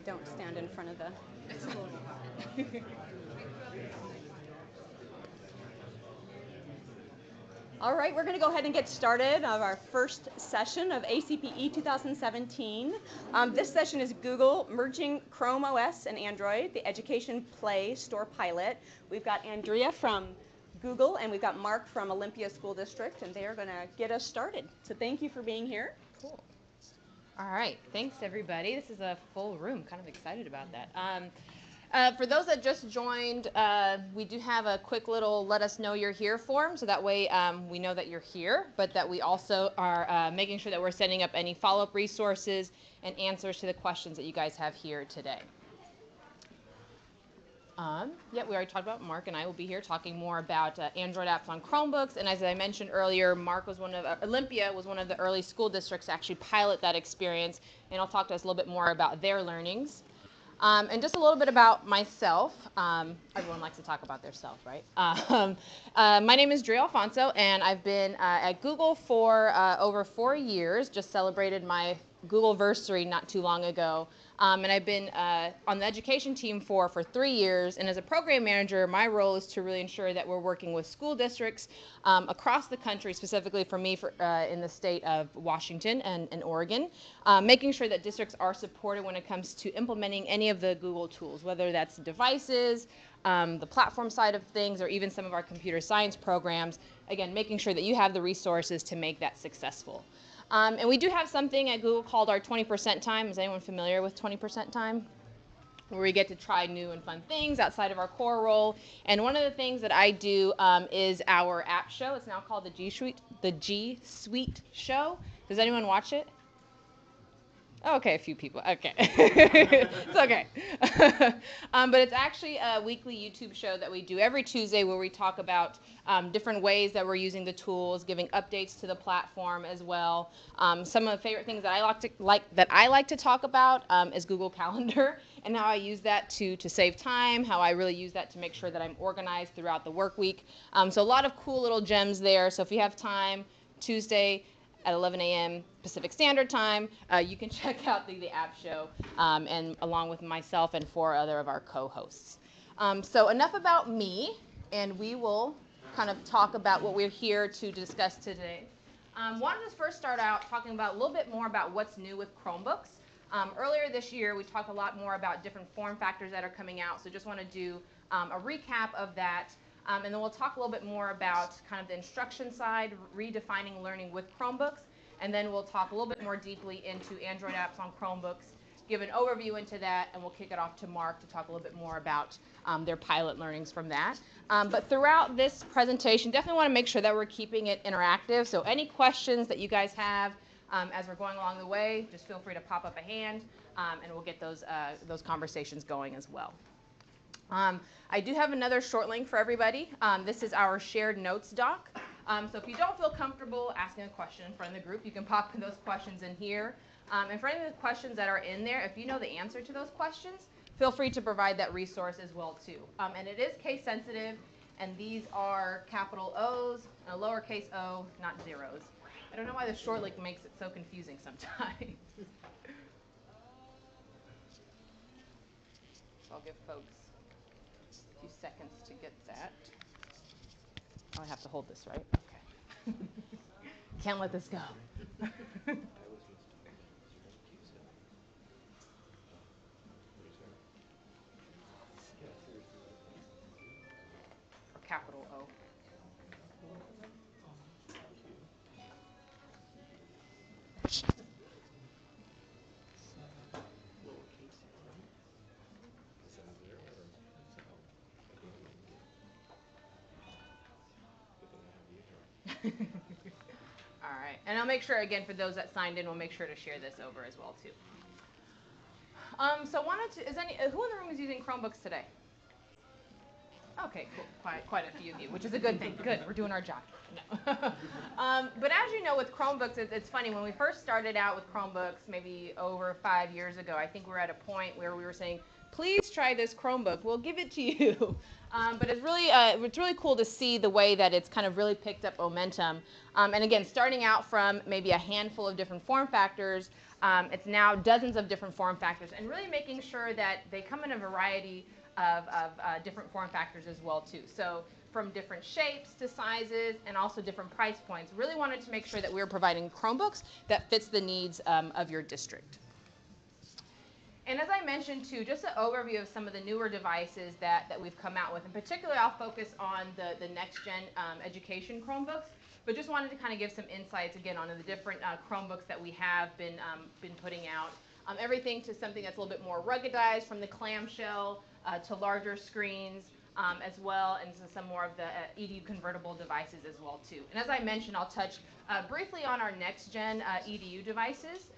Don't stand in front of the... All right, we're going to go ahead and get started of our first session of ACPE 2017. This session is Google merging Chrome OS and Android, the Education Play Store pilot. We've got Andrea from Google and we've got Mark from Olympia School District, and they are going to get us started. So thank you for being here. Cool. All right, thanks everybody. This is a full room, kind of excited about that. For those that just joined, we do have a quick little let us know you're here form, so that way we know that you're here, but that we also are making sure that we're setting up any follow-up resources and answers to the questions that you guys have here today. Yeah, we already talked about Mark and I will be here talking more about Android apps on Chromebooks. And as I mentioned earlier, Olympia was one of the early school districts to actually pilot that experience. And I'll talk to us a little bit more about their learnings. And just a little bit about myself. Everyone likes to talk about their self, right? My name is Dre Alfonso, and I've been at Google for over 4 years. Just celebrated my Googleversary not too long ago. And I've been on the education team for 3 years. And as a program manager, my role is to really ensure that we're working with school districts across the country, specifically for me in the state of Washington and Oregon, making sure that districts are supported when it comes to implementing any of the Google tools, whether that's devices, the platform side of things, or even some of our computer science programs. Again, making sure that you have the resources to make that successful. And we do have something at Google called our 20% time. Is anyone familiar with 20% time? Where we get to try new and fun things outside of our core role. And one of the things that I do is our app show. It's now called the G Suite Show. Does anyone watch it? Okay, a few people. Okay. It's okay. But it's actually a weekly YouTube show that we do every Tuesday where we talk about different ways that we're using the tools, giving updates to the platform as well. Some of the favorite things that I like to talk about is Google Calendar and how I use that to save time, how I really use that to make sure that I'm organized throughout the work week. So a lot of cool little gems there. So if you have time, Tuesday at 11 a.m. Pacific Standard Time, you can check out the app show, and along with myself and 4 other of our co-hosts. So enough about me, and we will kind of talk about what we're here to discuss today. Wanted to first start out talking about a little bit more about what's new with Chromebooks. Earlier this year, we talked a lot more about different form factors that are coming out, so just want to do a recap of that. And then we'll talk a little bit more about kind of the instruction side, redefining learning with Chromebooks. And then we'll talk a little bit more deeply into Android apps on Chromebooks, give an overview into that, and we'll kick it off to Mark to talk a little bit more about their pilot learnings from that. But throughout this presentation, definitely want to make sure that we're keeping it interactive. So any questions that you guys have as we're going along the way, just feel free to pop up a hand, and we'll get those conversations going as well. I do have another short link for everybody. This is our shared notes doc. So if you don't feel comfortable asking a question in front of the group, you can pop those questions in here. And for any of the questions that are in there, if you know the answer to those questions, feel free to provide that resource as well too. And it is case sensitive, and these are capital O's and a lowercase o, not zeros. I don't know why the short link makes it so confusing sometimes. I'll give folks a few seconds to get that. Oh, I have to hold this, right? Okay. Can't let this go. Or capital O. All right, and I'll make sure, again, for those that signed in, we'll make sure to share this over as well, too. So who in the room is using Chromebooks today? Okay, cool, quite a few of you, which is a good thing. Good, we're doing our job. No. But as you know, with Chromebooks, it's funny, when we first started out with Chromebooks, maybe over 5 years ago, I think we were at a point where we were saying, please try this Chromebook. We'll give it to you. But it's really cool to see the way that it's kind of really picked up momentum. And again, starting out from maybe a handful of different form factors, it's now dozens of different form factors, and really making sure that they come in a variety of different form factors as well too. So from different shapes to sizes and also different price points. Really wanted to make sure that we were providing Chromebooks that fits the needs of your district. And as I mentioned too, just an overview of some of the newer devices that we've come out with. In particular, I'll focus on the next gen education Chromebooks, but just wanted to kind of give some insights again on the different Chromebooks that we have been putting out. Everything to something that's a little bit more ruggedized, from the clamshell to larger screens, as well, and some more of the EDU convertible devices as well too. And as I mentioned, I'll touch briefly on our next gen EDU devices,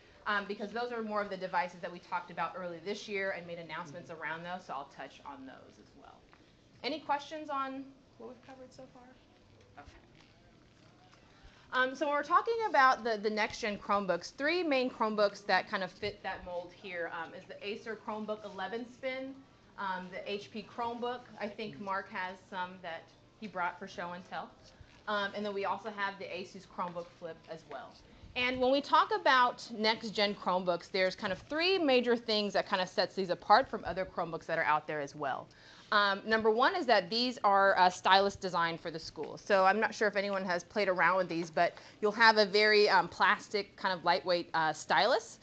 because those are more of the devices that we talked about earlier this year and made announcements around those, so I'll touch on those as well. Any questions on what we've covered so far? Okay. So when we're talking about the next gen Chromebooks, three main Chromebooks that kind of fit that mold here is the Acer Chromebook 11-spin, the HP Chromebook. I think Mark has some that he brought for show and tell. And then we also have the Asus Chromebook Flip as well. And when we talk about next gen Chromebooks, there's kind of three major things that kind of sets these apart from other Chromebooks that are out there as well. Number one is that these are stylus designed for the school. So I'm not sure if anyone has played around with these, but you'll have a very plastic kind of lightweight stylus.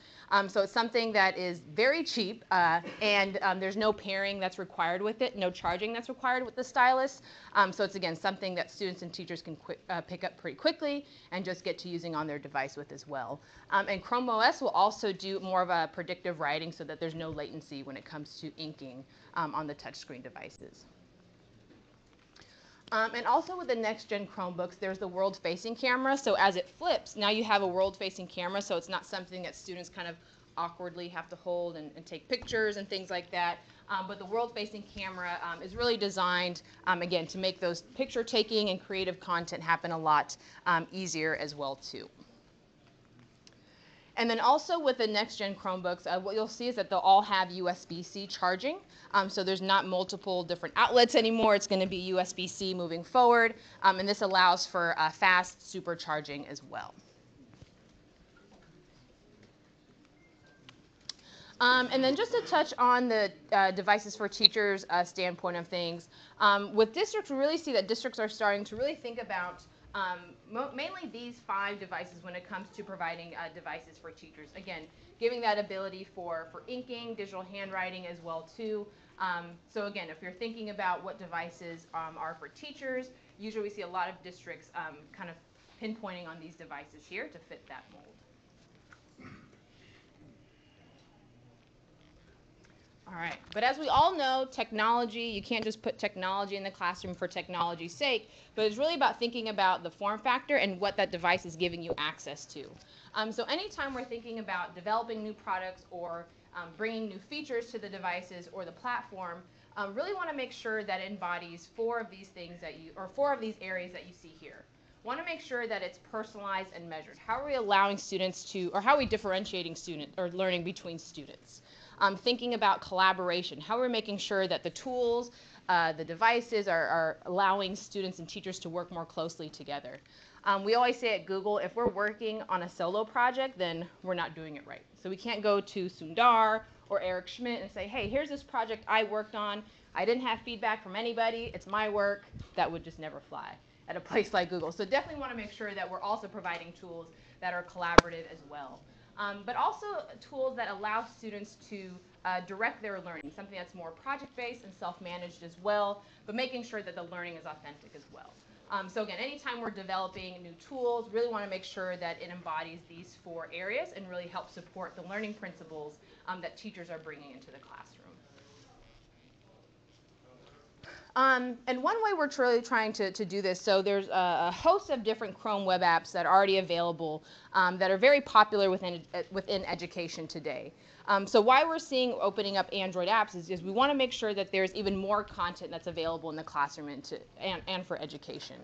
So it's something that is very cheap, and there's no pairing that's required with it, no charging that's required with the stylus. So it's, again, something that students and teachers can pick up pretty quickly and just get to using on their device with as well. And Chrome OS will also do more of a predictive writing so that there's no latency when it comes to inking on the touchscreen devices. And also with the next gen Chromebooks, there's the world-facing camera. So as it flips, now you have a world-facing camera, so it's not something that students kind of awkwardly have to hold and take pictures and things like that. But the world-facing camera is really designed, again, to make those picture-taking and creative content happen a lot easier as well, too. And then also with the next gen Chromebooks, what you'll see is that they'll all have USB-C charging. So there's not multiple different outlets anymore. It's going to be USB-C moving forward. And this allows for fast supercharging as well. And then just to touch on the devices for teachers standpoint of things, with districts, we really see that districts are starting to really think about mainly these 5 devices when it comes to providing devices for teachers. Again, giving that ability for inking, digital handwriting as well too. So again, if you're thinking about what devices are for teachers, usually we see a lot of districts kind of pinpointing on these devices here to fit that mold. All right, but as we all know, technology, you can't just put technology in the classroom for technology's sake, but it's really about thinking about the form factor and what that device is giving you access to. So anytime we're thinking about developing new products or bringing new features to the devices or the platform, really want to make sure that it embodies 4 of these things that or 4 of these areas that you see here. Want to make sure that it's personalized and measured. How are we allowing students to, or how are we differentiating student or learning between students? Thinking about collaboration. How are we making sure that the tools, the devices are allowing students and teachers to work more closely together? We always say at Google, if we're working on a solo project, then we're not doing it right. So we can't go to Sundar or Eric Schmidt and say, hey, here's this project I worked on. I didn't have feedback from anybody. It's my work. That would just never fly at a place like Google. So definitely want to make sure that we're also providing tools that are collaborative as well. But also tools that allow students to direct their learning, something that's more project-based and self-managed as well, but making sure that the learning is authentic as well. So again, anytime we're developing new tools, really want to make sure that it embodies these 4 areas and really help support the learning principles that teachers are bringing into the classroom. And one way we're really trying to do this, so there's a host of different Chrome web apps that are already available that are very popular within education today. So why we're seeing opening up Android apps is we want to make sure that there's even more content that's available in the classroom and for education.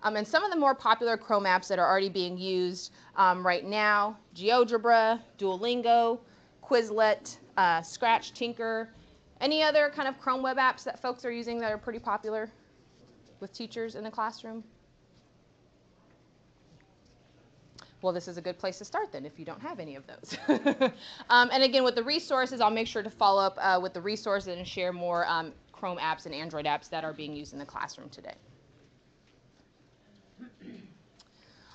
And some of the more popular Chrome apps that are already being used right now, GeoGebra, Duolingo, Quizlet, Scratch Tinker, Any other kind of Chrome web apps that folks are using that are pretty popular with teachers in the classroom? Well, this is a good place to start then if you don't have any of those. And again, with the resources, I'll make sure to follow up with the resources and share more Chrome apps and Android apps that are being used in the classroom today.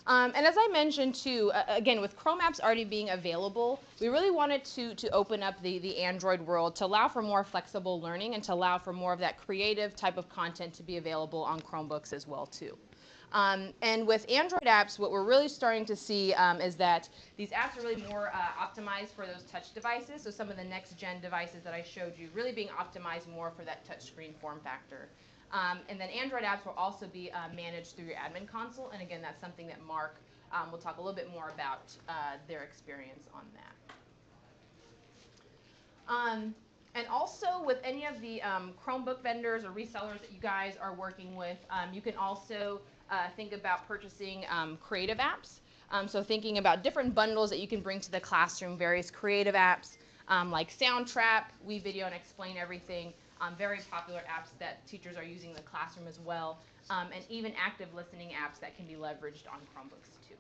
And as I mentioned too, again, with Chrome apps already being available, we really wanted to open up the Android world to allow for more flexible learning and to allow for more of that creative type of content to be available on Chromebooks as well too. And with Android apps, what we're really starting to see is that these apps are really more optimized for those touch devices. So some of the next gen devices that I showed you really being optimized more for that touchscreen form factor. And then Android apps will also be managed through your admin console. And again, that's something that Mark will talk a little bit more about their experience on that. And also with any of the Chromebook vendors or resellers that you guys are working with, you can also think about purchasing creative apps. So thinking about different bundles that you can bring to the classroom, various creative apps like Soundtrap, WeVideo and Explain Everything, very popular apps that teachers are using in the classroom as well, and even active listening apps that can be leveraged on Chromebooks too.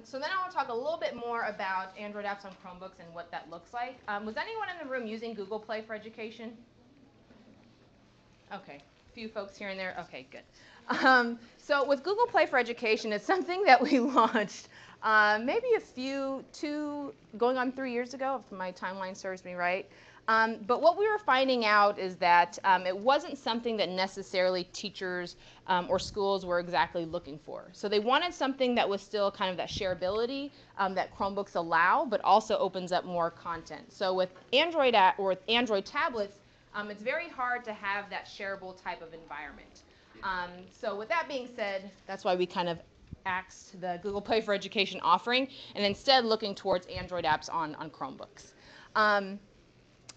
So then I want to talk a little bit more about Android apps on Chromebooks and what that looks like. Was anyone in the room using Google Play for Education? Okay, a few folks here and there. Okay, good. So with Google Play for Education, it's something that we launched maybe going on 3 years ago, if my timeline serves me right. But what we were finding out is that it wasn't something that necessarily teachers or schools were exactly looking for. So they wanted something that was still kind of that shareability that Chromebooks allow, but also opens up more content. So with Android or with Android tablets, it's very hard to have that shareable type of environment. So with that being said, that's why we kind of axed the Google Play for Education offering and instead looking towards Android apps on Chromebooks.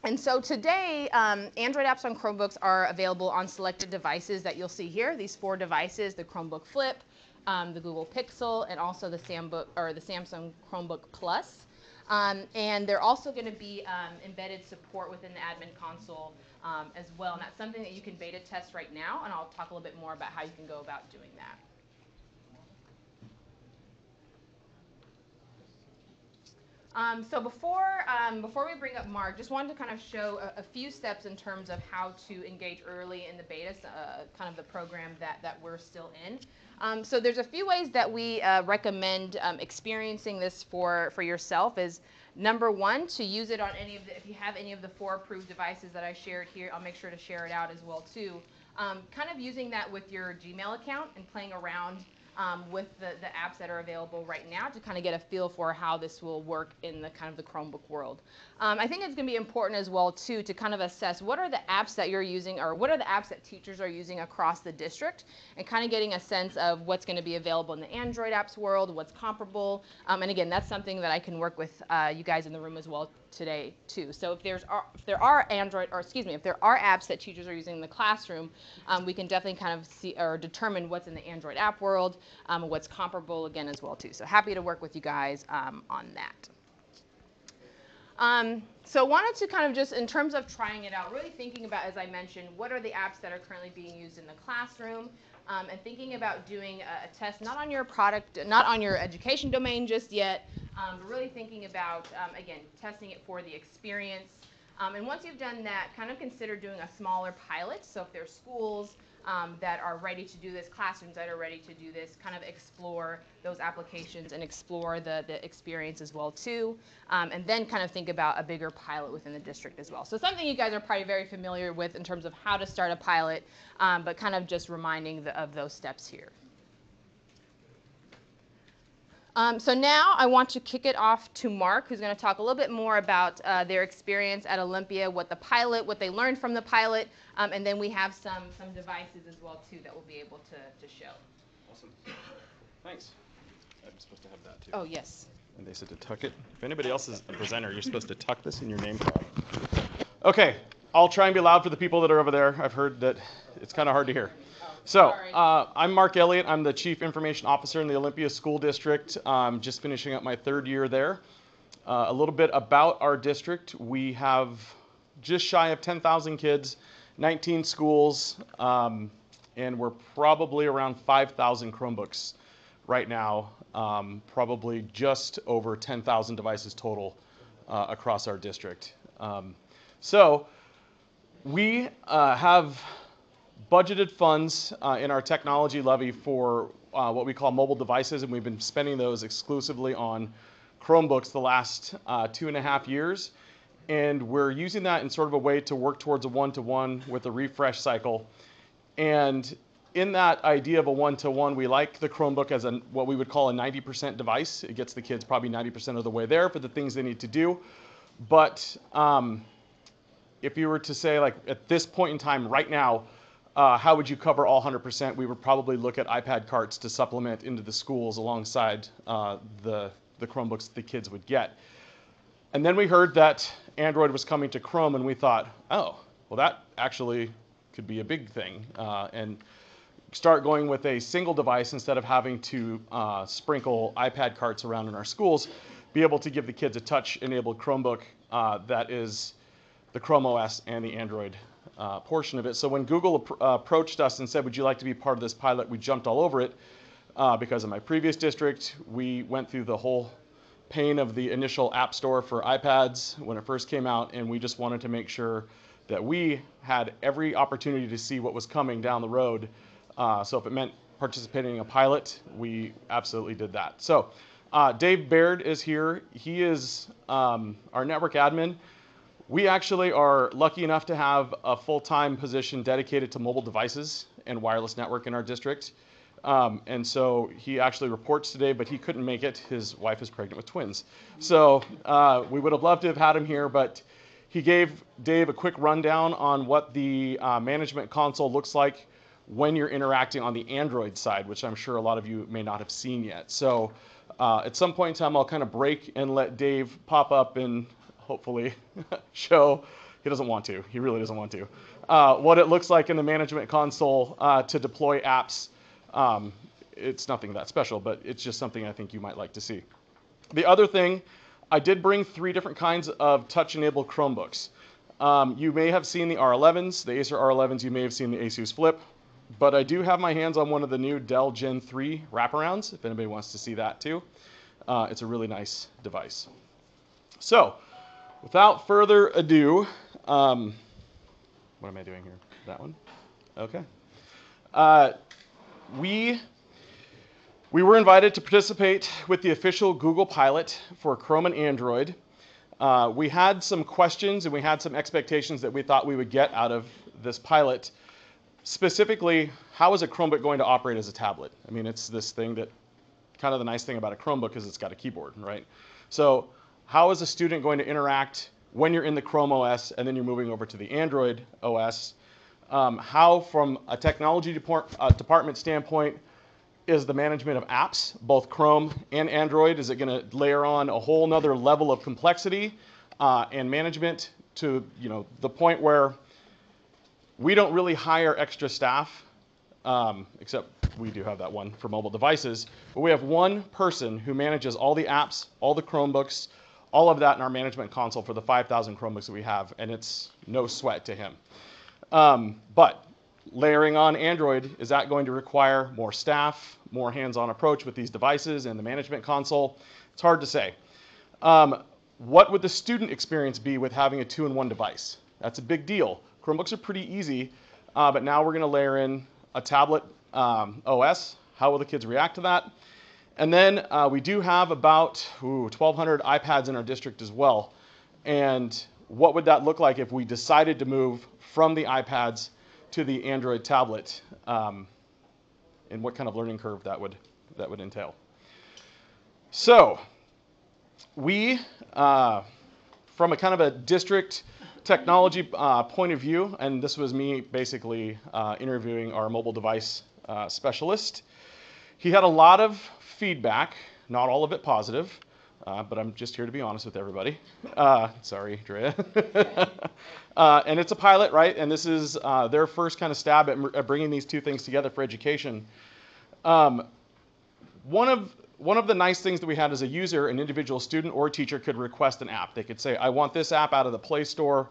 And so today, Android apps on Chromebooks are available on selected devices that you'll see here. These 4 devices, the Chromebook Flip, the Google Pixel, and also the Samsung Chromebook Plus. And they're also going to be embedded support within the admin console as well. And that's something that you can beta test right now, and I'll talk a little bit more about how you can go about doing that. So before we bring up Mark, just wanted to kind of show a few steps in terms of how to engage early in the beta, kind of the program that we're still in. So there's a few ways that we recommend experiencing this for yourself. Is number one, to use it on if you have any of the 4 approved devices that I shared here, I'll make sure to share it out as well too. Kind of using that with your Gmail account and playing around with the apps that are available right now to kind of get a feel for how this will work in the kind of the Chromebook world. I think it's going to be important as well too to kind of assess what are the apps that you're using or what are the apps that teachers are using across the district and kind of getting a sense of what's going to be available in the Android apps world, what's comparable. And again, that's something that I can work with you guys in the room as well today too. So if there are apps that teachers are using in the classroom, we can definitely kind of see or determine what's in the Android app world, what's comparable again as well too. So happy to work with you guys on that. So wanted to kind of just, in terms of trying it out, really thinking about, as I mentioned, what are the apps that are currently being used in the classroom, and thinking about doing a test, not on your product, not on your education domain just yet, but really thinking about, again, testing it for the experience. And once you've done that, kind of consider doing a smaller pilot. So if there's schools that are ready to do this, classrooms that are ready to do this, kind of explore those applications and explore the experience as well too, and then kind of think about a bigger pilot within the district as well. So something you guys are probably very familiar with in terms of how to start a pilot, but kind of just reminding of those steps here. So now I want to kick it off to Mark, who's going to talk a little bit more about their experience at Olympia, what they learned from the pilot, and then we have some devices as well too that we'll be able to show. Awesome. Thanks. I'm supposed to have that too. Oh, yes. And they said to tuck it. If anybody else is a presenter, you're supposed to tuck this in your name tag. Okay, I'll try and be loud for the people that are over there. I've heard that it's kind of hard to hear. So, I'm Mark Elliott. I'm the Chief Information Officer in the Olympia School District. Just finishing up my 3rd year there. A little bit about our district. We have just shy of 10,000 kids, 19 schools, and we're probably around 5,000 Chromebooks right now, probably just over 10,000 devices total across our district. So we have budgeted funds in our technology levy for what we call mobile devices, and we've been spending those exclusively on Chromebooks the last 2.5 years. And we're using that in sort of a way to work towards a one-to-one with a refresh cycle. And in that idea of a one-to-one, we like the Chromebook as what we would call a 90% device. It gets the kids probably 90% of the way there for the things they need to do. But if you were to say, like, at this point in time right now, how would you cover all 100%? We would probably look at iPad carts to supplement into the schools alongside the Chromebooks the kids would get. And then we heard that Android was coming to Chrome, and we thought, oh, well, that actually could be a big thing. And start going with a single device instead of having to sprinkle iPad carts around in our schools, be able to give the kids a touch-enabled Chromebook that is the Chrome OS and the Android portion of it. So when Google approached us and said, would you like to be part of this pilot, we jumped all over it. Because in my previous district, we went through the whole pain of the initial app store for iPads when it first came out, and we just wanted to make sure that we had every opportunity to see what was coming down the road. So if it meant participating in a pilot, we absolutely did that. So Dave Baird is here. He is our network admin. We actually are lucky enough to have a full-time position dedicated to mobile devices and wireless network in our district. And so he actually reports today, but he couldn't make it. His wife is pregnant with twins. So we would have loved to have had him here, but he gave Dave a quick rundown on what the management console looks like when you're interacting on the Android side, which I'm sure a lot of you may not have seen yet. So at some point in time, I'll kind of break and let Dave pop up and hopefully show, he doesn't want to, he really doesn't want to, what it looks like in the management console to deploy apps. It's nothing that special, but it's just something I think you might like to see. The other thing, I did bring 3 different kinds of touch-enabled Chromebooks. You may have seen the R11s, the Acer R11s, you may have seen the Asus Flip, but I do have my hands on one of the new Dell Gen 3 wraparounds, if anybody wants to see that too. It's a really nice device. So, without further ado, what am I doing here? That one? Okay. We were invited to participate with the official Google pilot for Chrome and Android. We had some questions and we had some expectations that we thought we would get out of this pilot. Specifically, how is a Chromebook going to operate as a tablet? I mean, it's this thing that, kind of the nice thing about a Chromebook is it's got a keyboard, right? So how is a student going to interact when you're in the Chrome OS and then you're moving over to the Android OS? How, from a technology department standpoint, is the management of apps, both Chrome and Android? Is it going to layer on a whole nother level of complexity and management to the point where we don't really hire extra staff, except we do have that one for mobile devices, but we have one person who manages all the apps, all the Chromebooks, all of that in our management console for the 5,000 Chromebooks that we have, and it's no sweat to him. But layering on Android, is that going to require more staff, more hands-on approach with these devices and the management console? It's hard to say. What would the student experience be with having a 2-in-1 device? That's a big deal. Chromebooks are pretty easy, but now we're going to layer in a tablet OS. How will the kids react to that? And then we do have about 1,200 iPads in our district as well. And what would that look like if we decided to move from the iPads to the Android tablet, and what kind of learning curve that would entail? So we, from a kind of a district technology point of view, and this was me basically interviewing our mobile device specialist, he had a lot of feedback, not all of it positive, but I'm just here to be honest with everybody. Sorry, Drea. And it's a pilot, right? And this is their first kind of stab at bringing these two things together for education. One one of the nice things that we had as a user, an individual student or teacher could request an app. They could say, I want this app out of the Play Store,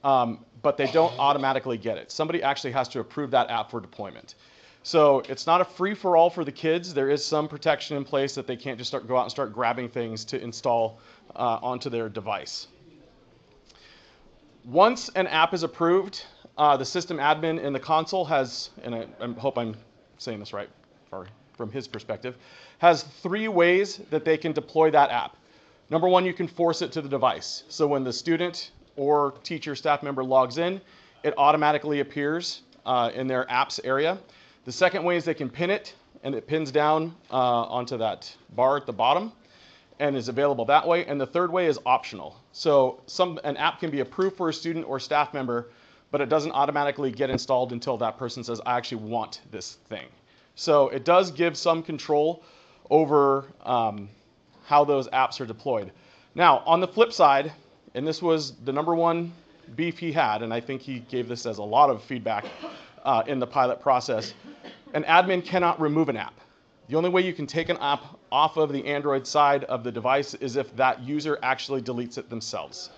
but they don't automatically get it. Somebody actually has to approve that app for deployment. So it's not a free-for-all for the kids. There is some protection in place that they can't just go out and start grabbing things to install onto their device. Once an app is approved, the system admin in the console has, and I hope I'm saying this right from his perspective, has 3 ways that they can deploy that app. Number 1, you can force it to the device. So when the student or teacher, staff member logs in, it automatically appears in their apps area. The second way is they can pin it, and it pins down onto that bar at the bottom and is available that way. And the third way is optional. So an app can be approved for a student or staff member, but it doesn't automatically get installed until that person says, I actually want this thing. So it does give some control over how those apps are deployed. Now, on the flip side, and this was the number 1 beef he had, and I think he gave this as a lot of feedback in the pilot process, an admin cannot remove an app. The only way you can take an app off of the Android side of the device is if that user actually deletes it themselves.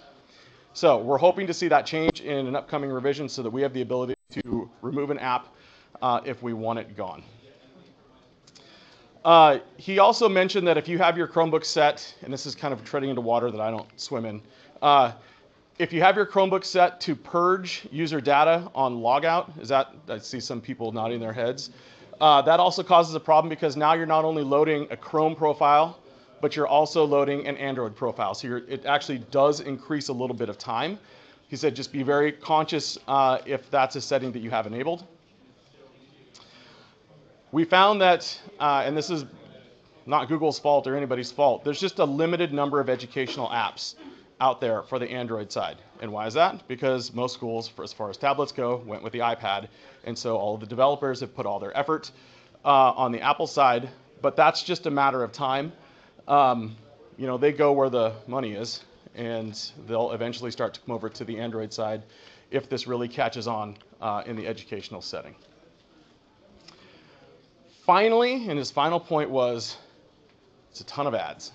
So we're hoping to see that change in an upcoming revision so that we have the ability to remove an app if we want it gone. He also mentioned that if you have your Chromebook set, and this is kind of treading into water that I don't swim in, if you have your Chromebook set to purge user data on logout, I see some people nodding their heads, that also causes a problem because now you're not only loading a Chrome profile, but you're also loading an Android profile. So it actually does increase a little bit of time. He said just be very conscious if that's a setting that you have enabled. We found that, and this is not Google's fault or anybody's fault, there's just a limited number of educational apps out there for the Android side. And why is that? Because most schools, as far as tablets go, went with the iPad. And so all of the developers have put all their effort on the Apple side, but that's just a matter of time. They go where the money is, and they'll eventually start to come over to the Android side if this really catches on in the educational setting. Finally, and his final point was, it's a ton of ads,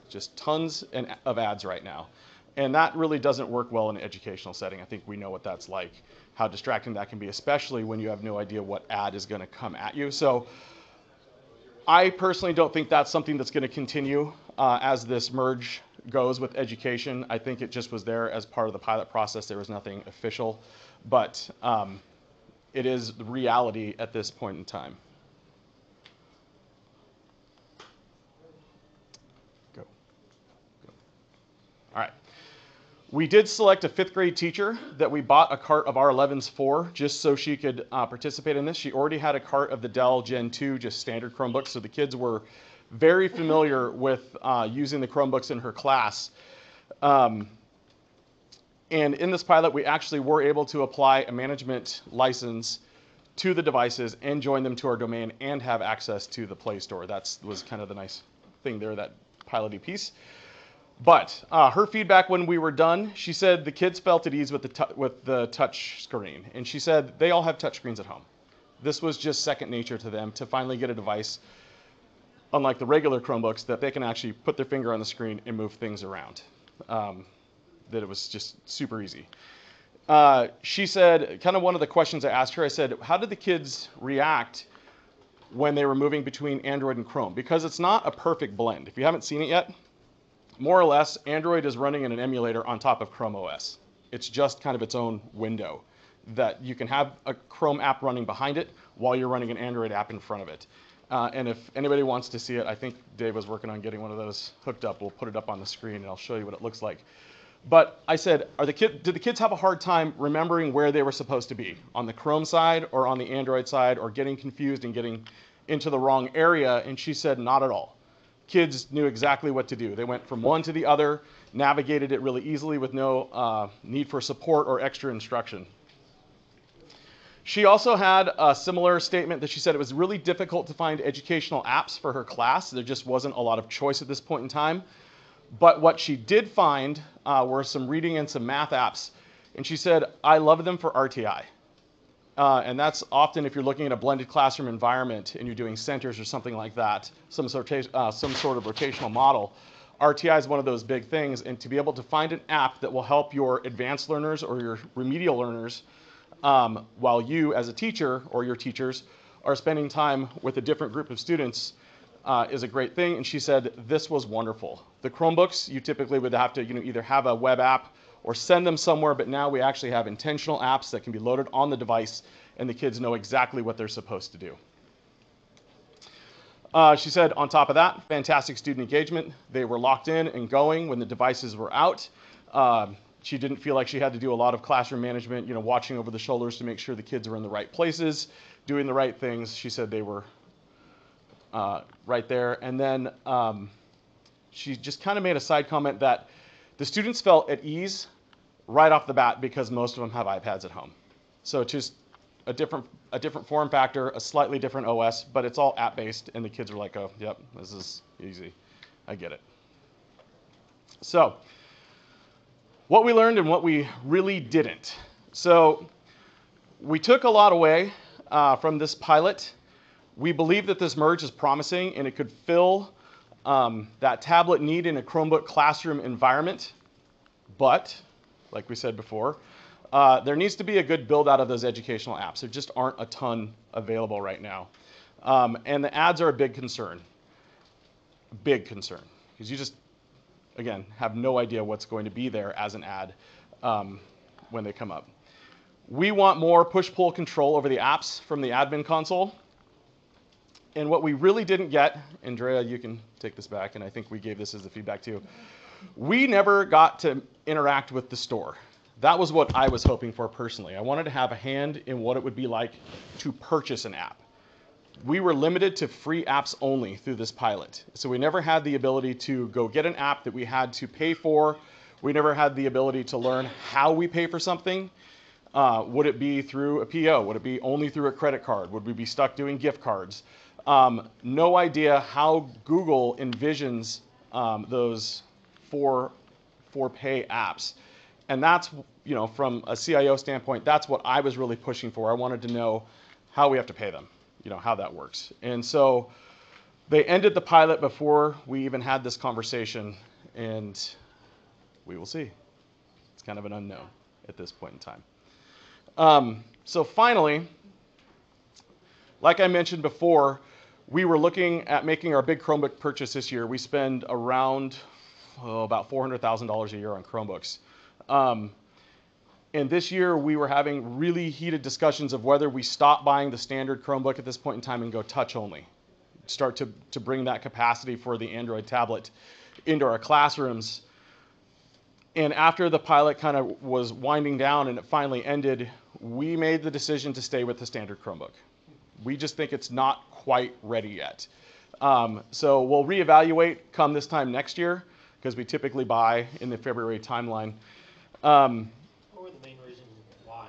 just tons of ads right now. And that really doesn't work well in an educational setting. I think we know what that's like, how distracting that can be, especially when you have no idea what ad is going to come at you. So I personally don't think that's something that's going to continue as this merge goes with education. I think it just was there as part of the pilot process. There was nothing official, but it is the reality at this point in time. Go. All right. We did select a 5th grade teacher that we bought a cart of R11s for just so she could participate in this. She already had a cart of the Dell Gen 2, just standard Chromebooks, so the kids were very familiar with using the Chromebooks in her class. And in this pilot, we actually were able to apply a management license to the devices and join them to our domain and have access to the Play Store. That was kind of the nice thing there, that piloty piece. But her feedback when we were done, she said the kids felt at ease with the touch screen. And she said they all have touch screens at home. This was just second nature to them to finally get a device, unlike the regular Chromebooks, that they can actually put their finger on the screen and move things around. That it was just super easy. She said, kind of one of the questions I asked her, I said, how did the kids react when they were moving between Android and Chrome? Because it's not a perfect blend. If you haven't seen it yet, more or less, Android is running in an emulator on top of Chrome OS. It's just kind of its own window that you can have a Chrome app running behind it while you're running an Android app in front of it. And if anybody wants to see it, I think Dave was working on getting one of those hooked up. We'll put it up on the screen and I'll show you what it looks like. But I said, did the kids have a hard time remembering where they were supposed to be? On the Chrome side or on the Android side, or getting confused and getting into the wrong area? And she said, not at all. Kids knew exactly what to do. They went from one to the other, navigated it really easily with no need for support or extra instruction. She also had a similar statement that she said it was really difficult to find educational apps for her class. There just wasn't a lot of choice at this point in time. But what she did find were some reading and some math apps. And she said, I love them for RTI. And that's often if you're looking at a blended classroom environment and you're doing centers or something like that, some sort of rotational model. RTI is one of those big things, and to be able to find an app that will help your advanced learners or your remedial learners while you as a teacher or your teachers are spending time with a different group of students is a great thing. And she said this was wonderful. The Chromebooks, you typically would have to either have a web app or send them somewhere, but now we actually have intentional apps that can be loaded on the device and the kids know exactly what they're supposed to do. She said on top of that, fantastic student engagement. They were locked in and going when the devices were out. She didn't feel like she had to do a lot of classroom management, watching over the shoulders to make sure the kids were in the right places, doing the right things. She said they were right there. And then she just kind of made a side comment that the students felt at ease right off the bat because most of them have iPads at home. So just a different form factor, a slightly different OS, but it's all app-based, and the kids are like, oh, yep, this is easy. I get it. So what we learned and what we really didn't. So we took a lot away from this pilot. We believe that this merge is promising, and it could fill that tablet need in a Chromebook classroom environment. But, like we said before, there needs to be a good build out of those educational apps. There just aren't a ton available right now. And the ads are a big concern. Big concern. Because you just, again, have no idea what's going to be there as an ad when they come up. We want more push-pull control over the apps from the admin console. And what we really didn't get, Andrea, you can take this back, and I think we gave this as the feedback too. We never got to interact with the store. That was what I was hoping for personally. I wanted to have a hand in what it would be like to purchase an app. We were limited to free apps only through this pilot. So we never had the ability to go get an app that we had to pay for. We never had the ability to learn how we pay for something. Would it be through a PO? Would it be only through a credit card? Would we be stuck doing gift cards? No idea how Google envisions those for pay apps. And that's, from a CIO standpoint, that's what I was really pushing for. I wanted to know how we have to pay them, how that works. And so they ended the pilot before we even had this conversation, and we will see. It's kind of an unknown at this point in time. So finally, like I mentioned before, we were looking at making our big Chromebook purchase this year. We spend around about $400,000 a year on Chromebooks. And this year we were having really heated discussions of whether we stop buying the standard Chromebook at this point in time and go touch only. Start to bring that capacity for the Android tablet into our classrooms. And after the pilot kind of was winding down and it finally ended, we made the decision to stay with the standard Chromebook. We just think it's not quite ready yet. So we'll reevaluate come this time next year, because we typically buy in the February timeline. What were the main reasons why?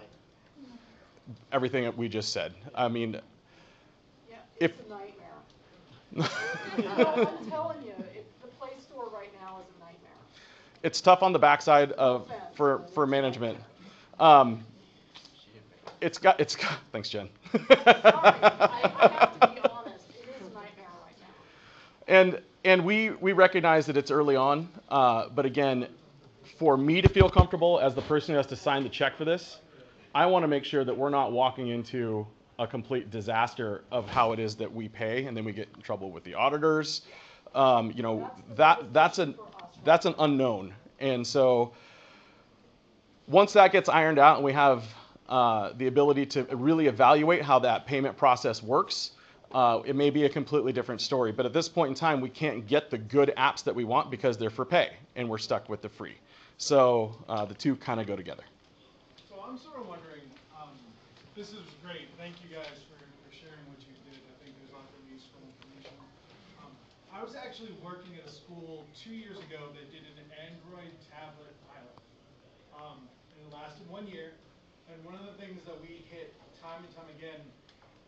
Everything that we just said. I mean, yeah, it's a nightmare. I'm telling you, the Play Store right now is a nightmare. It's tough on the backside of for management. It's got thanks, Jen. Sorry, I have to be honest. It is a nightmare right now. And we recognize that it's early on, but again, for me to feel comfortable as the person who has to sign the check for this, I want to make sure that we're not walking into a complete disaster of how it is that we pay, and then we get in trouble with the auditors. That's an unknown, and so once that gets ironed out and we have the ability to really evaluate how that payment process works, it may be a completely different story. But at this point in time, we can't get the good apps that we want because they're for pay, and we're stuck with the free. So the two kind of go together. So I'm sort of wondering, this is great. Thank you guys for sharing what you did. I think there's lots of useful information. I was actually working at a school 2 years ago that did an Android tablet pilot. And it lasted 1 year. And one of the things that we hit time and time again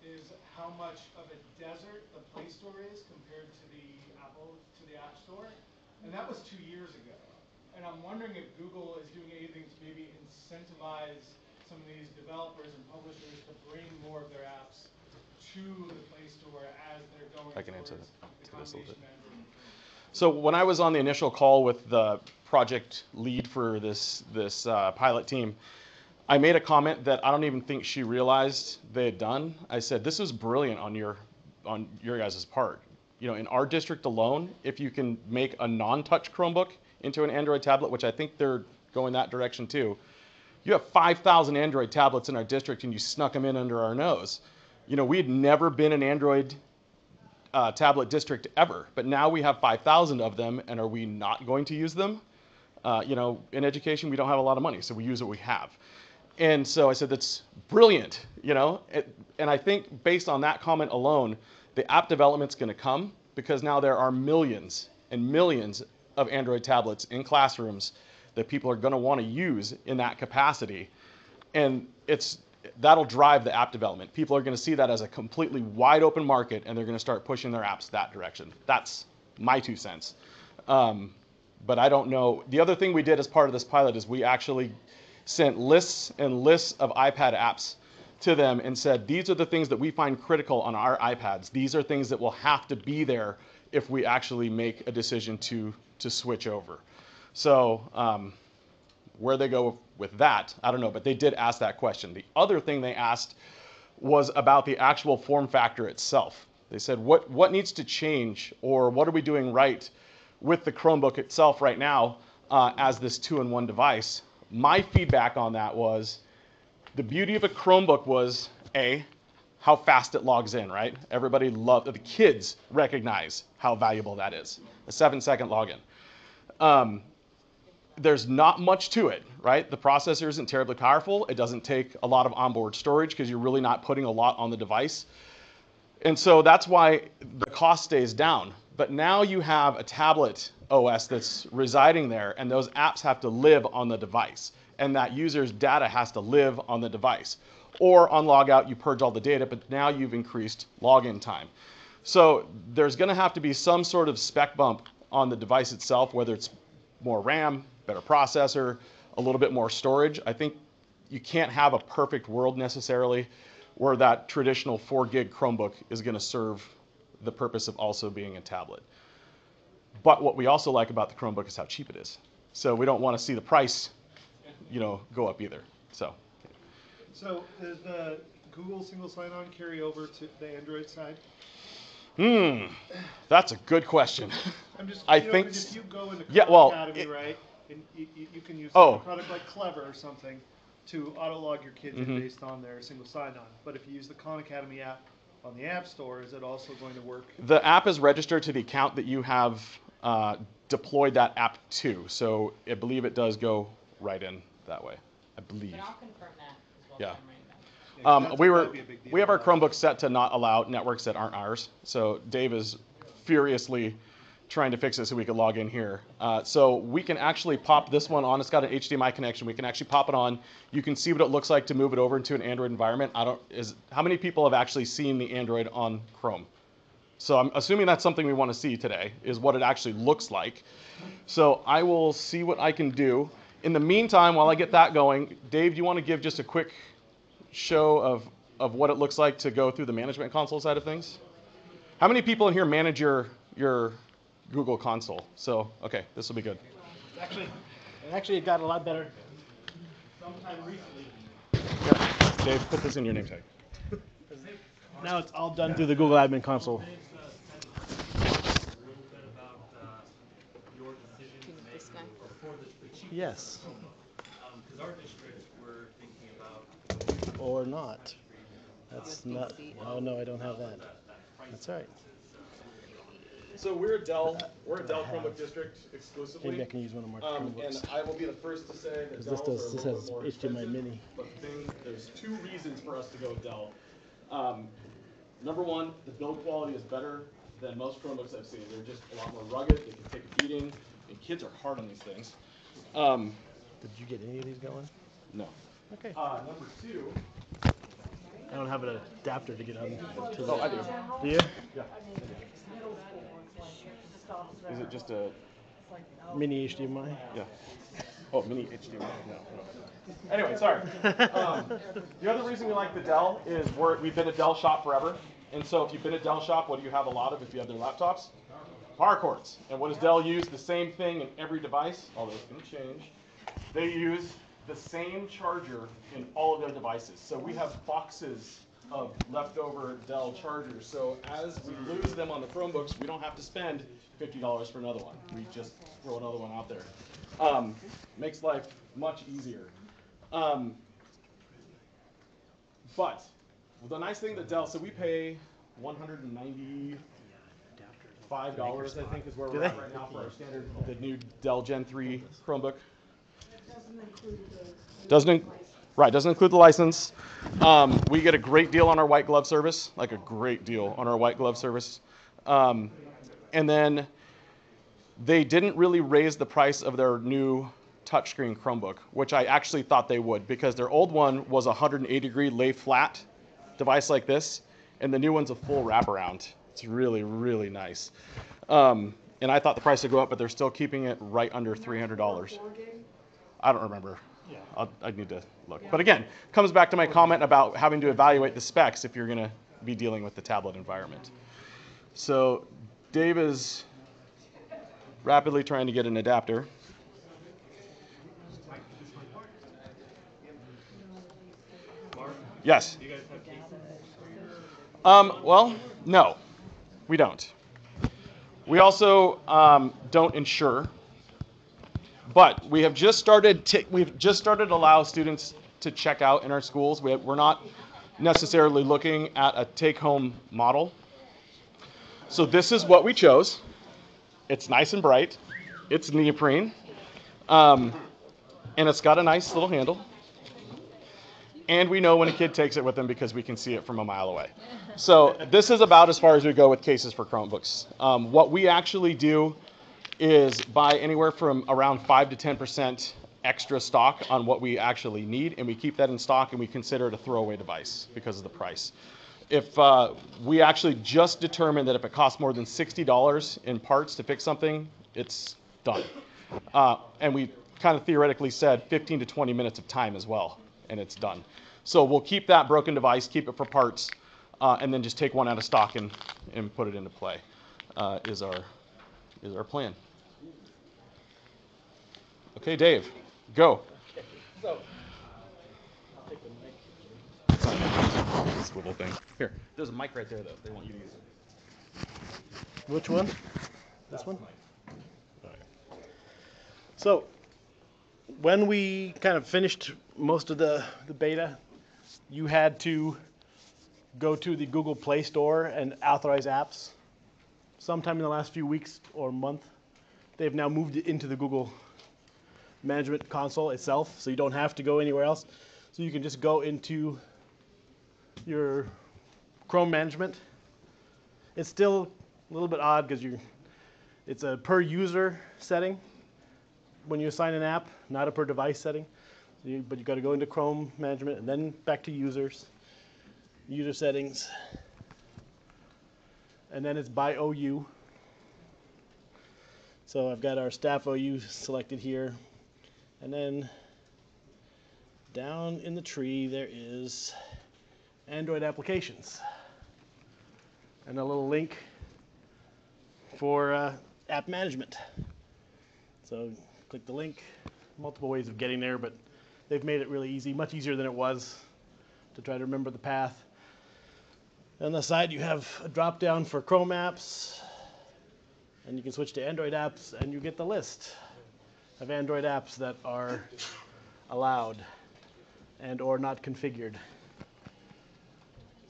is how much of a desert the Play Store is compared to the App Store. And that was 2 years ago. And I'm wondering if Google is doing anything to maybe incentivize some of these developers and publishers to bring more of their apps to the Play Store as they're going I can answer towards that the to this a little combination bit. of Android and Chrome. So when I was on the initial call with the project lead for this pilot team, I made a comment that I don't even think she realized they had done. I said, this is brilliant on your guys' part. You know, in our district alone, if you can make a non-touch Chromebook into an Android tablet, which I think they're going that direction too, you have 5,000 Android tablets in our district and you snuck them in under our nose. You know, we had never been an Android tablet district ever, but now we have 5,000 of them, and are we not going to use them? You know, in education, we don't have a lot of money, so we use what we have. And so I said, that's brilliant, you know? And I think based on that comment alone, the app development's gonna come, because now there are millions and millions of Android tablets in classrooms that people are gonna wanna use in that capacity. And that'll drive the app development. People are gonna see that as a completely wide open market, and they're gonna start pushing their apps that direction. That's my 2 cents. But I don't know. The other thing we did as part of this pilot is we actually sent lists and lists of iPad apps to them and said, these are the things that we find critical on our iPads. These are things that will have to be there if we actually make a decision to switch over. So where they go with that, I don't know, but they did ask that question. The other thing they asked was about the actual form factor itself. They said, what needs to change, or what are we doing right with the Chromebook itself right now as this 2-in-1 device? My feedback on that was, the beauty of a Chromebook was, how fast it logs in, right? Everybody loved, the kids recognize how valuable that is, a 7-second login. There's not much to it, right? The processor isn't terribly powerful. It doesn't take a lot of onboard storage because you're really not putting a lot on the device. And so that's why the cost stays down. But now you have a tablet OS that's residing there, and those apps have to live on the device. And that user's data has to live on the device. Or on logout, you purge all the data, but now you've increased login time. So there's gonna have to be some sort of spec bump on the device itself, whether it's more RAM, better processor, a little bit more storage. I think you can't have a perfect world necessarily where that traditional 4 gig Chromebook is gonna serve the purpose of also being a tablet. But what we also like about the Chromebook is how cheap it is. So we don't wanna see the price, you know, go up either, so. So does the Google single sign-on carry over to the Android side? That's a good question. I'm just, I you know, think 'cause if you go into yeah, Khan well, Academy, right, and you can use Oh. a product like Clever or something to auto-log your kids in based on their single sign-on. But if you use the Khan Academy app on the App Store, is it also going to work? The app is registered to the account that you have deployed that app to. So I believe it does go right in that way, I believe. But I'll confirm that as well. Yeah. I'm writing that. We have our Chromebook set to not allow networks that aren't ours. So Dave is furiously trying to fix it so we can log in here. So we can actually pop this one on. It's got an HDMI connection. We can actually pop it on. You can see what it looks like to move it over into an Android environment. How many people have actually seen the Android on Chrome? So I'm assuming that's something we want to see today, is what it actually looks like. So I will see what I can do. In the meantime, while I get that going, Dave, do you want to give just a quick show of what it looks like to go through the management console side of things? How many people in here manage your Google console? So, okay, this will be good. Actually, it got a lot better sometime recently. Yeah. Dave, put this in your name tag. Now it's all done through the Google Admin Console. Yes. Because our district, we're thinking about. Or not. That's not. Oh no, I don't have that. That's all right. So we're a Dell Chromebook district exclusively. Maybe I can use one of my Chromebooks. And I will be the first to say that This has HDMI Mini. But there's 2 reasons for us to go with Dell. Number one, the build quality is better than most Chromebooks I've seen. They're just a lot more rugged. They can take a beating, and kids are hard on these things. Did you get any of these going? No. Okay. Number 2. I don't have an adapter to get on to the. Oh, I do. Do you? Yeah. Is it just a Mini HDMI. Yeah. Oh, mini HDMI. No. Anyway, sorry. The other reason we like the Dell is we've been a Dell shop forever. And so if you've been a Dell shop, what do you have a lot of if you have their laptops? Power cords. And what does Dell use? The same thing in every device, although it's going to change. They use the same charger in all of their devices. So we have boxes of leftover Dell chargers. So as we lose them on the Chromebooks, we don't have to spend $50 for another one. We just throw another one out there. Makes life much easier. But the nice thing that Dell, so we pay $195, I think, is where we're at right now for our standard, the new Dell Gen 3 Chromebook. Doesn't include the license. We get a great deal on our white glove service, like a great deal on our white glove service. And then they didn't really raise the price of their new touchscreen Chromebook, which I actually thought they would, because their old one was a 180-degree lay flat device like this, and the new one's a full wraparound. It's really, really nice. And I thought the price would go up, but they're still keeping it right under $300. I don't remember. I need to look. But again, comes back to my comment about having to evaluate the specs if you're going to be dealing with the tablet environment. So Dave is rapidly trying to get an adapter. Yes. Do you guys have cases? Well, no, we don't. We also don't insure, but we have just started to allow students to check out in our schools. We're not necessarily looking at a take-home model. So this is what we chose. It's nice and bright. It's neoprene, and it's got a nice little handle. And we know when a kid takes it with them because we can see it from a mile away. So this is about as far as we go with cases for Chromebooks. What we actually do is buy anywhere from around 5 to 10% extra stock on what we actually need, and we keep that in stock, and we consider it a throwaway device because of the price. If we actually just determine that if it costs more than $60 in parts to fix something, it's done. And we kind of theoretically said 15 to 20 minutes of time as well, and it's done. So we'll keep that broken device, keep it for parts, and then just take one out of stock and put it into play, is our plan. Okay, Dave, go. So, I'll take the mic. Swivel thing. Here, there's a mic right there, though. They want you to use it. Which one? This one? All right. So, when we kind of finished most of the beta, you had to go to the Google Play Store and authorize apps. Sometime in the last few weeks or month, they've now moved it into the Google Management Console itself, so you don't have to go anywhere else. So you can just go into your Chrome management. It's still a little bit odd because it's a per user setting when you assign an app, not a per device setting. But you got to go into Chrome management and then back to user settings, and then it's by OU. So I've got our staff OU selected here, and then down in the tree there is Android applications and a little link for app management. So click the link. Multiple ways of getting there, but they've made it really easy, much easier than it was to try to remember the path. On the side you have a drop down for Chrome apps, and you can switch to Android apps, and you get the list of Android apps that are allowed and or not configured.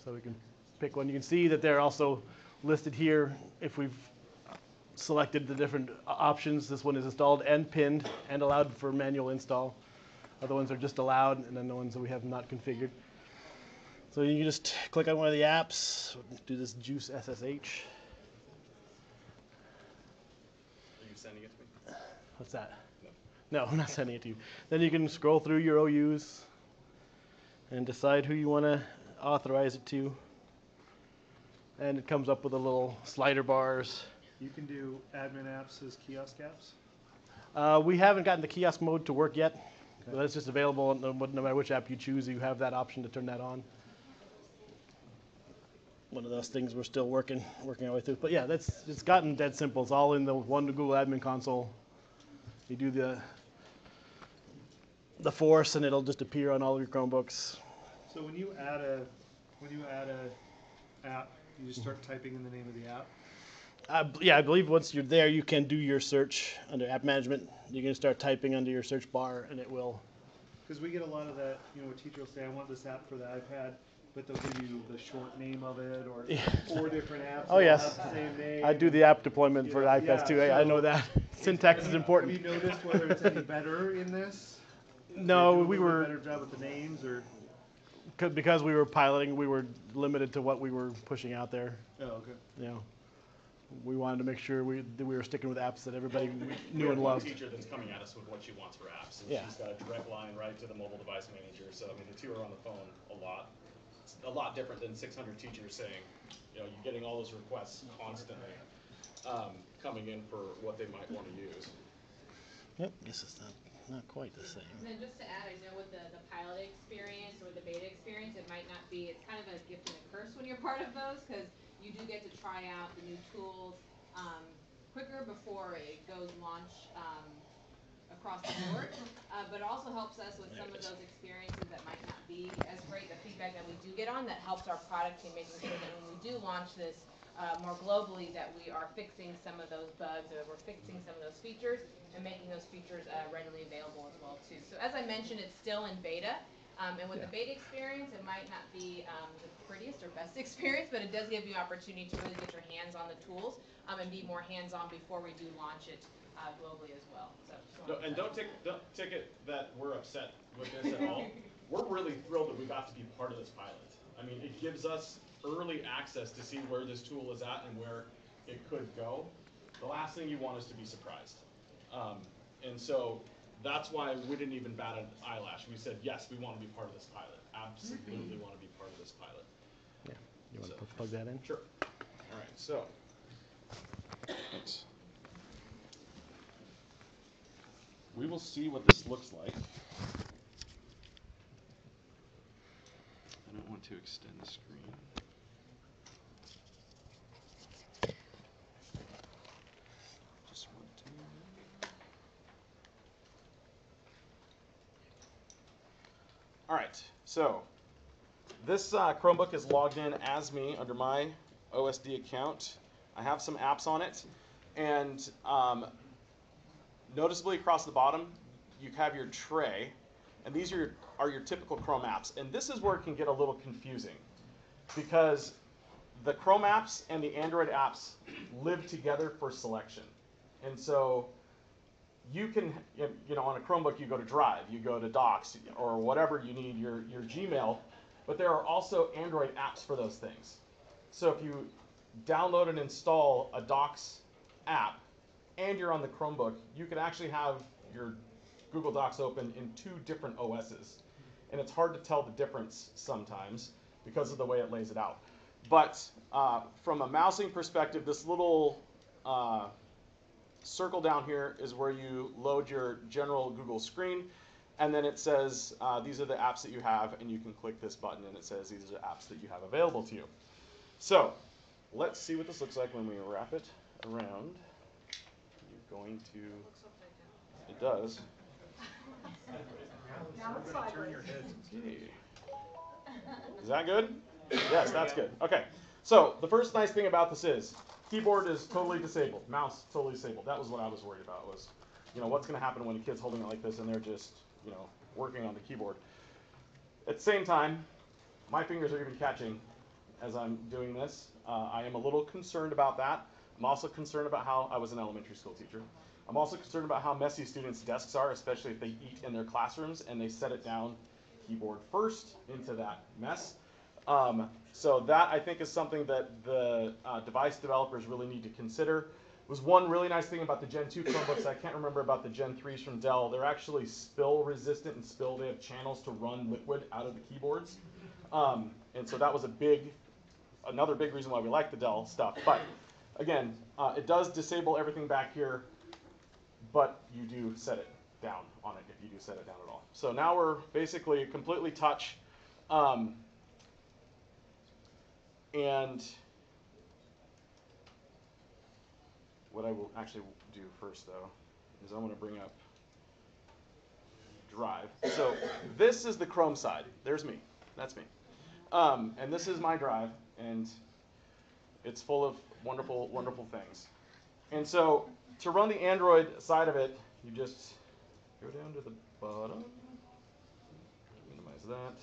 So we can pick one. You can see that they're also listed here if we've selected the different options. This one is installed and pinned and allowed for manual install. Other ones are just allowed, and then the ones that we have not configured. So you can just click on one of the apps, do this Juice SSH. Are you sending it to me? What's that? No, I'm not sending it to you. Then you can scroll through your OUs and decide who you want to authorize it to. And it comes up with a little slider bars. You can do admin apps as kiosk apps. We haven't gotten the kiosk mode to work yet, but it's just available no matter which app you choose. You have that option to turn that on. One of those things we're still working our way through. But yeah, it's gotten dead simple. It's all in the one Google Admin Console. You do the force, and it'll just appear on all of your Chromebooks. So when you add a app, you just start typing in the name of the app. Yeah, I believe once you're there, you can do your search under App Management. You can start typing under your search bar, and it will. Because we get a lot of that, a teacher will say, I want this app for the iPad, but they'll give you the short name of it, or 4 different apps. Oh, yes. Have the same name. I do the app deployment for the iPads too. I know that. Syntax is important. Have you noticed whether it's any better in this? No, we a were better job with the names, or because we were piloting, we were limited to what we were pushing out there. oh, okay. We wanted to make sure we were sticking with apps that everybody knew and loved. Teacher that's coming at us with what she wants for apps, and Yeah. she's got a direct line right to the mobile device manager. So I mean, the two are on the phone a lot. It's a lot different than 600 teachers saying, you're getting all those requests constantly coming in for what they might want to use. Yep, this is not quite the same. And then just to add, I know with the pilot experience or the beta experience, it might not be, it's kind of a gift and a curse when you're part of those, because you do get to try out the new tools quicker before it goes launch across the board. But it also helps us with some of those experiences that might not be as great, the feedback that we do get on, that helps our product team making sure that when we do launch this more globally, that we are fixing some of those bugs, or we're fixing some of those features and making those features readily available as well too. So as I mentioned, it's still in beta. And with the beta experience, it might not be the prettiest or best experience, but it does give you opportunity to really get your hands on the tools and be more hands-on before we do launch it globally as well. So, And don't take it that we're upset with this at all. We're really thrilled that we got to be part of this pilot. I mean, it gives us early access to see where this tool is at and where it could go. The last thing you want is to be surprised. And so that's why we didn't even bat an eyelash. We said, yes, we want to be part of this pilot. Absolutely want to be part of this pilot. Yeah. You want to plug that in? Sure. All right, so. Thanks. We will see what this looks like. I don't want to extend the screen. Just want to. All right, so this Chromebook is logged in as me under my OSD account. I have some apps on it, and noticeably across the bottom, you have your tray, and these are your typical Chrome apps. And this is where it can get a little confusing, because the Chrome apps and the Android apps live together for selection. And so you can, on a Chromebook, you go to Drive, you go to Docs, or whatever you need, your Gmail, but there are also Android apps for those things. So if you download and install a Docs app, and you're on the Chromebook, you can actually have your Google Docs open in 2 different OSs. And it's hard to tell the difference sometimes because of the way it lays it out. But from a mousing perspective, this little circle down here is where you load your general Google screen. And then it says, these are the apps that you have, and you can click this button, and it says these are the apps that you have available to you. So let's see what this looks like when we wrap it around. Going to, it does. Now it's sideways. Okay. Is that good? Yes, that's good. Okay, so the first nice thing about this is keyboard is totally disabled, mouse totally disabled. That was what I was worried about, was what's going to happen when a kid's holding it like this and they're just working on the keyboard. At the same time, my fingers are even catching as I'm doing this. I am a little concerned about that. I'm also concerned about how, I was an elementary school teacher. I'm also concerned about how messy students' desks are, especially if they eat in their classrooms and they set it down keyboard first into that mess. So that, I think, is something that the device developers really need to consider. Was one really nice thing about the Gen 2 Chromebooks. I can't remember about the Gen 3s from Dell. They're actually spill resistant and spill. They have channels to run liquid out of the keyboards. And so that was another big reason why we like the Dell stuff. But again, it does disable everything back here, but you do set it down on it if you do set it down at all. So now we're basically completely touch. And what I will actually do first, though, is I'm going to bring up Drive. So this is the Chrome side. There's me. That's me. And this is my drive, and it's full of wonderful, wonderful things. And so to run the Android side of it, you just go down to the bottom, minimize that,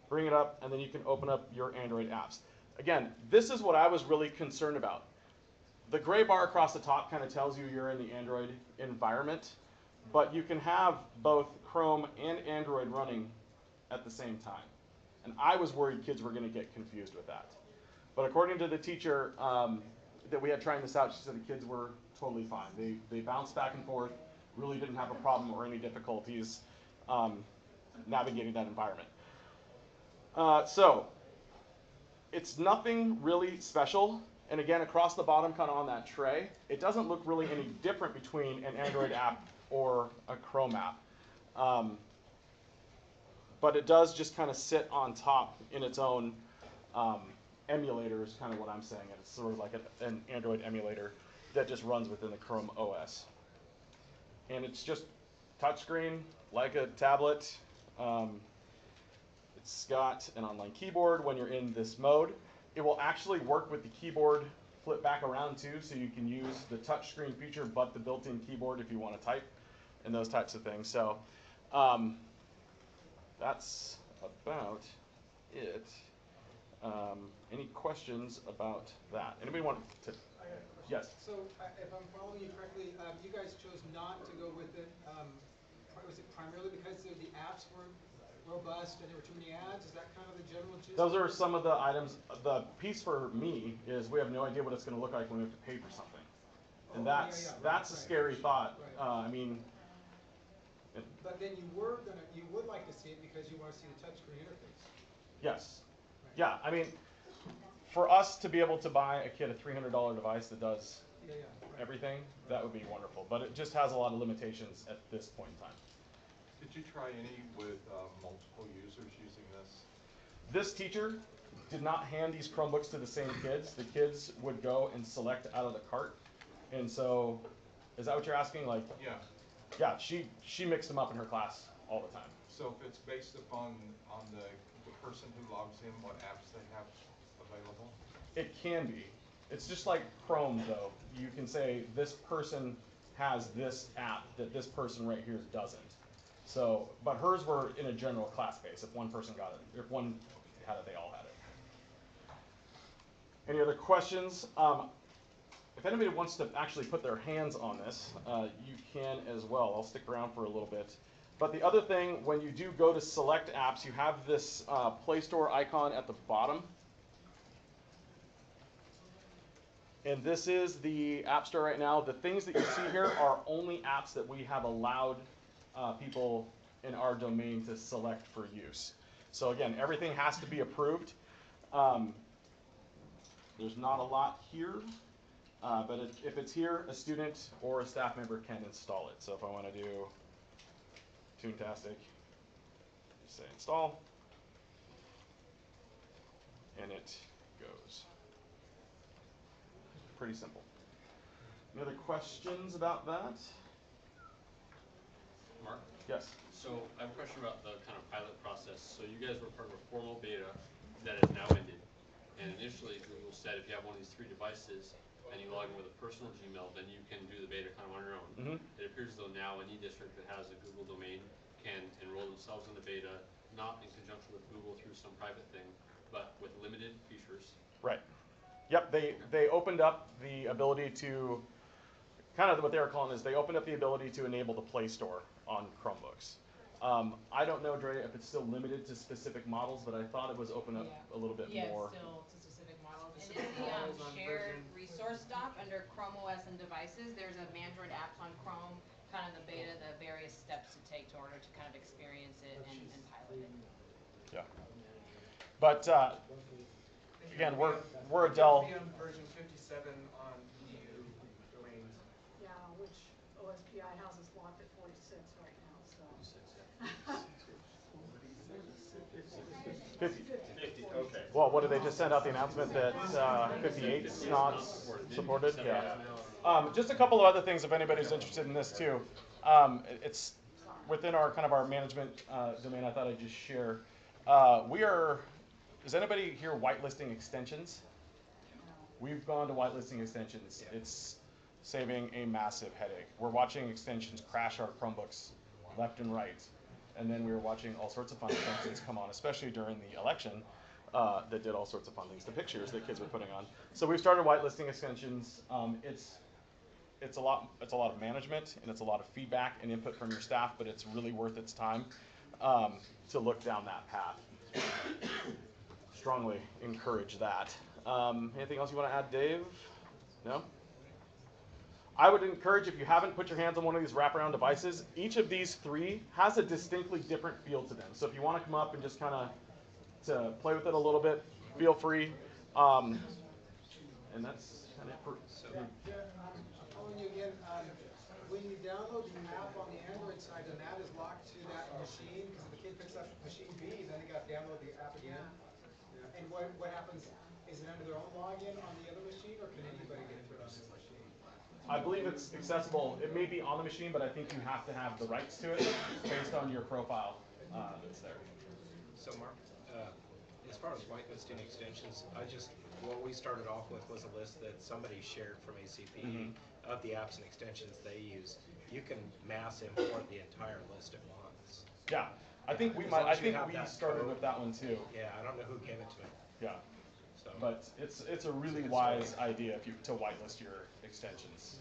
bring it up, and then you can open up your Android apps. Again, this is what I was really concerned about. The gray bar across the top kind of tells you you're in the Android environment, but you can have both Chrome and Android running at the same time. And I was worried kids were going to get confused with that. But according to the teacher that we had trying this out, she said the kids were totally fine. They bounced back and forth, really didn't have a problem or any difficulties navigating that environment. So it's nothing really special. And again, across the bottom, kind of on that tray, it doesn't look really any different between an Android app or a Chrome app. But it does just kind of sit on top in its own emulator is kind of what I'm saying. It's sort of like an Android emulator that just runs within the Chrome OS. And it's just touchscreen, like a tablet. It's got an online keyboard when you're in this mode. It will actually work with the keyboard flip back around too, so you can use the touchscreen feature but the built-in keyboard if you want to type and those types of things. So that's about it. Any questions about that? Anybody want to? Yes. So if I'm following you correctly, you guys chose not to go with it. Was it primarily because the apps weren't robust and there were too many ads? Is that kind of the general gist? Those are some of the items. The piece for me is we have no idea what it's going to look like when we have to pay for something. And that's a scary thought. Right. I mean, but then you would like to see it because you want to see the touchscreen interface. yes. Right. Yeah, I mean, for us to be able to buy a kid a $300 device that does Right. everything, that would be wonderful. But it just has a lot of limitations at this point in time. Did you try any with multiple users using this? This teacher did not hand these Chromebooks to the same kids. The kids would go and select out of the cart. And so, is that what you're asking? Like, Yeah. yeah, she mixed them up in her class all the time. So if it's based upon the person who logs in, what apps they have available? It can be. It's just like Chrome, though. You can say this person has this app that this person right here doesn't. So, but hers were in a general class base. If one person got it, if one had it, they all had it. Any other questions? If anybody wants to actually put their hands on this, you can as well. I'll stick around for a little bit. But the other thing, when you do go to select apps, you have this Play Store icon at the bottom. And this is the App Store right now. The things that you see here are only apps that we have allowed people in our domain to select for use. So again, everything has to be approved. There's not a lot here, but if it's here, a student or a staff member can install it. So if I want to do Toontastic, just say install, and it goes. Pretty simple. Any other questions about that? Mark? Yes. So I have a question about the kind of pilot process. So you guys were part of a formal beta that has now ended. And initially Google said if you have one of these 3 devices and you log in with a personal Gmail, then you can do the beta kind of on your own. Mm-hmm. It appears as though now any district that has a Google domain can enroll themselves in the beta, not in conjunction with Google through some private thing, but with limited features. Right. Yep, they opened up the ability to, kind of what they were calling is they opened up the ability to enable the Play Store on Chromebooks. I don't know, Dre, if it's still limited to specific models, but I thought it was open up a little bit more. Yeah, still to specific models. And in the shared resource doc under Chrome OS and devices, there's a Android apps on Chrome, kind of the beta, the various steps to take to order to kind of experience it and pilot it. Yeah. But again, we're a Dell. Be on version 57 on EU domains. Yeah, which OSPI my house is locked at 46 right now, so. 50. 50, okay. Well, what did they just send out the announcement that 58 is not supported? Yeah. Just a couple of other things if anybody's interested in this too. It's within our kind of our management domain. I thought I'd just share. Is anybody here whitelisting extensions? We've gone to whitelisting extensions. It's saving a massive headache. We're watching extensions crash our Chromebooks left and right. And then we were watching all sorts of fun extensions come on, especially during the election, that did all sorts of fun things, the pictures that kids were putting on. So we've started whitelisting extensions. It's a lot of management, and it's a lot of feedback and input from your staff, but it's really worth its time to look down that path. Strongly encourage that. Anything else you want to add, Dave? No? I would encourage, if you haven't put your hands on one of these wraparound devices, each of these three has a distinctly different feel to them. So if you want to come up and just kind of to play with it a little bit, feel free. And that's kind of it. I'm telling you again, when you download the app on the Android side, then that is locked to that machine, because if the kid picks up machine B, then they got to download the app again. And what happens, is it under their own login on the other machine, or can anybody get into it on this machine? I believe it's accessible. It may be on the machine, but I think you have to have the rights to it based on your profile that's there. So Mark, as far as whitelisting extensions, what we started off with was a list that somebody shared from ACPE of the apps and extensions they use. You can mass import the entire list at once. Yeah, I think we started with that one too. Yeah, I don't know who gave it to me. Yeah. So, but it's a really wise idea to whitelist your extensions.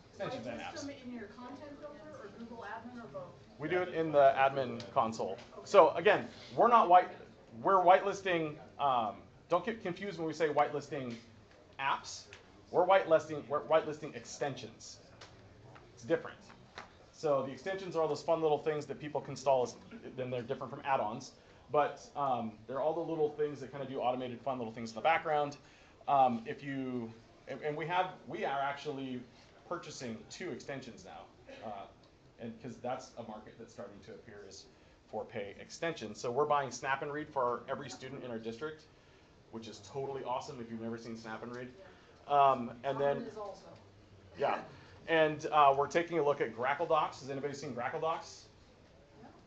Extensions and apps. Whitelist them in your content filter or Google Admin or both? We do it in the admin console. So again, we're whitelisting. Don't get confused when we say whitelisting apps. We're whitelisting extensions. It's different. So the extensions are all those fun little things that people can install. Then they're different from add-ons. But they're all the little things that kind of do automated fun little things in the background. We are actually purchasing 2 extensions now, and because that's a market that's starting to appear is for pay extensions. So we're buying Snap and Read for every student in our district, which is totally awesome if you've never seen Snap and Read. And then, yeah, and we're taking a look at Grackle Docs. Has anybody seen Grackle Docs?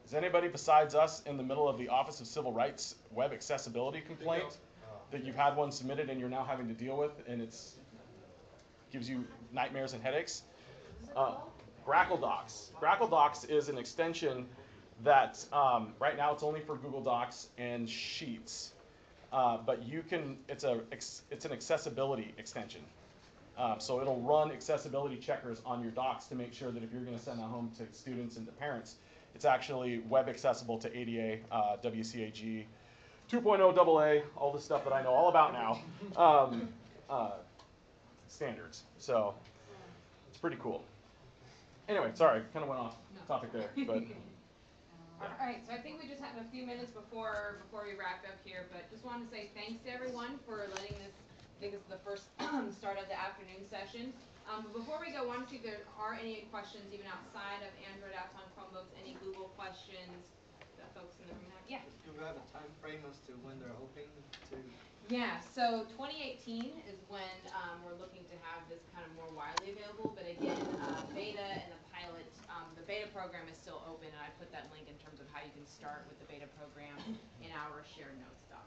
Is anybody besides us in the middle of the Office of Civil Rights web accessibility complaint that you've had one submitted and you're now having to deal with, and gives you nightmares and headaches? Grackle Docs. Grackle Docs is an extension that right now it's only for Google Docs and Sheets, but it's an accessibility extension. So it'll run accessibility checkers on your docs to make sure that if you're going to send that home to students and to parents, it's actually web accessible to ADA, WCAG, 2.0 AA, all the stuff that I know all about now, standards. So it's pretty cool. Anyway, sorry, kind of went off topic there, but. All right, so I think we just have a few minutes before we wrap up here, but just wanted to say thanks to everyone for letting this. I think this is the first start of the afternoon session. But before we go, I want to see if there are any questions even outside of Android apps on Chromebooks, any Google questions that folks in the room have. Yeah? Do we have a time frame as to when they're hoping to? Yeah, so 2018 is when we're looking to have this kind of more widely available, but again, beta and the beta program is still open, and I put that link in terms of how you can start with the beta program in our shared notes doc.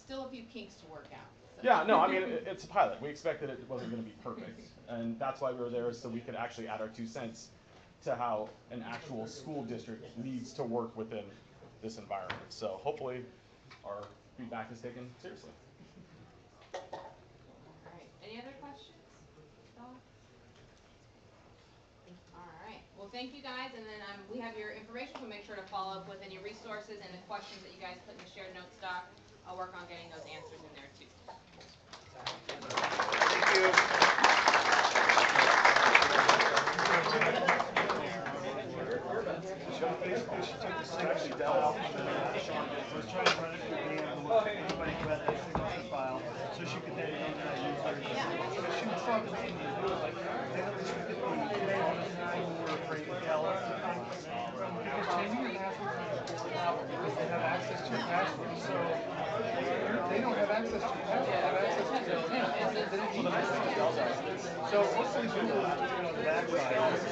Still a few kinks to work out. So. Yeah, no, I mean, it's a pilot. We expected it wasn't going to be perfect, and that's why we were there, so we could actually add our 2 cents to how an actual school district needs to work within this environment. So hopefully our feedback is taken seriously. All right, any other questions? Thoughts? All right, well, thank you guys, and then we have your information, so make sure to follow up with any resources and the questions that you guys put in the shared notes doc. I'll work on getting those answers in there too. Thank you. Actually, Dell was trying to run it through the anybody who had that signature file, so she could then use her. saw the main deal was like, they don't restrict the email, people were afraid of Dell because changing your password now because they have access to your password. So they don't have access to your password, they have access to your account. They don't need your password. So what's they do on the backside is